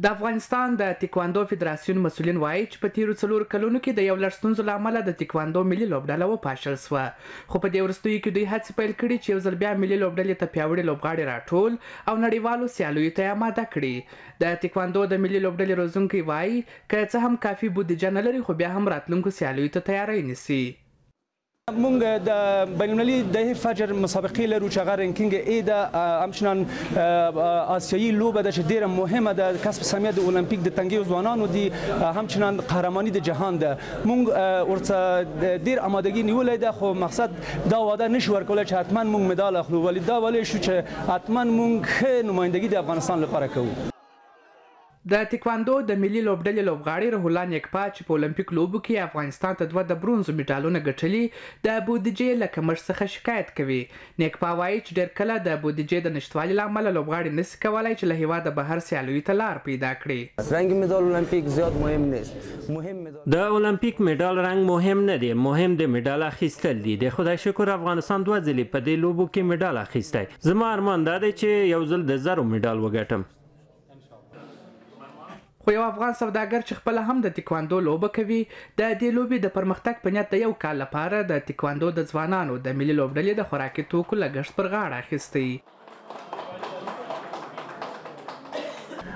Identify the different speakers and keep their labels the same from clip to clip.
Speaker 1: د افغانستان د تکواندو فدراسیون مسؤلین وایي چې په تیرو 4 کلونو کې د یو لړ ستونزو له امله د تکواندو ملي لوبډله وپاشل شوه، خو په دې وروستیو کې دوی هڅې پیل کړي چې یو ځل بیا ملي لوبډلې ته پیاوړي لوبغاړي راټول او نړیوالو سیالیو ته آماده کړي. د تکواندو د ملي لوبډلې روزونکي وایي که څه هم کافي بودیجه نه لري خو بیا هم راتلونکو سیالیو ته تیاری نیسي.
Speaker 2: مونږ د بین المللي د فجر مسابقې لرو چې هغه رینکینګ ای ده، همچنان آسیایي لوبه ده چې ډیره مهمه ده، کسب سهمیت د اولمپیک د تنګیو ځوانانو دي، همچنان قهرماني د جهان ده. مونږ ورته ډیر آمادګي نیولې ده، خو مقصد دا وعده نشو ورکولای چې حتما مونږ مډال اخلو، ولی دا ولې شو چې حتما مونږ ښه نمایندګي د افغانستان لپاره کوو.
Speaker 1: د تکواندو د ملي لوبډلې لوبغاړي روح الله نیکپا چې په اولمپیک لوبو کې افغانستان ته 2 د برونزو میډالونه ګټلي د بودیجې له کمښت څخه شکایت کوي. نیکپا وایي چې ډېر کله د بودیجې د نشتوالي له امله لوبغاړي نشي کولی چې له هېواده بهر سیالیو ته لار پیدا کړي.
Speaker 3: رنگ مډال اولمپیک زیات مهم نیست.
Speaker 4: د اولمپیک میډال رنګ مهم نه دی، مهم د میډال اخیستل دي. د خدای شکر افغانستان 2 ځلې په دې لوبو کې میډال اخیستی. زما ارمان دا دی چې یو ځل د زرو میډال وګټم.
Speaker 1: خو یو افغان سوداګر چې خپله هم د تکواندو لوبه کوي د دې لوبې د پرمختګ په نیت د یو کال لپاره د تکواندو د ځوانانو د ملي لوبډلې د خوراکي توکو لګښت پر غاړه اخیستی.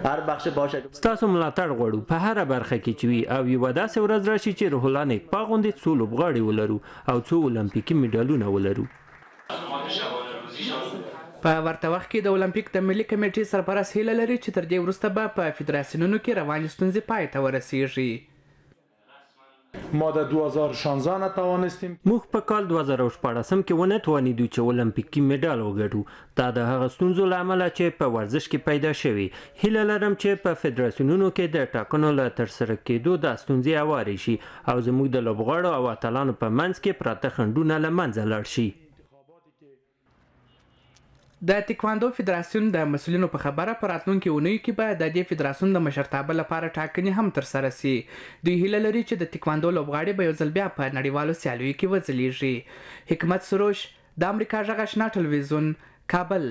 Speaker 3: هر بخش باشه
Speaker 4: ستاسو ملاتړ غواړو په هره برخه کې چې وي او یوه داسې ورځ راشي چې روح الله نیکپا غوندې څو لوبغاړي ولرو او څو اولمپیکي میډالونه ولرو.
Speaker 1: په ورته وخت کې د اولمپیک د ملي کمیټې سرپرست هیله لري چې تر دې وروسته به په فدراسیونونو کې روانې ستونزې پای ته ورسیږي.
Speaker 5: ما در 2016 نتوانستیم.
Speaker 4: موږ په کال 2014 کې ونه توانیدو چې اولمپیکي میډال وګټو. دا د هغه ستونزو له امله چې په ورزش کې پیدا شوي. هیله لرم چې په فدراسیونونو کې د ټاکنو له ترسره کېدو دا ستونزې هوارې شي او زموږ د لوبغاړو او اتلانو په منځ کې پراته خنډونه له منځه لاړ شي.
Speaker 1: د تکواندو فدراسیون د مسؤلینو په خبره په راتلونکي اونیو کې به د دې فدراسیون د مشرتابه لپاره ټاکنې هم ترسره سي. دوی هیله لري چې د تکواندو لوبغاړي به یو ځل بیا په نړیوالو سیالیو کې وځلیږي. حکمت سروش، د امریکا غږ آشنا تلویزیون، کابل.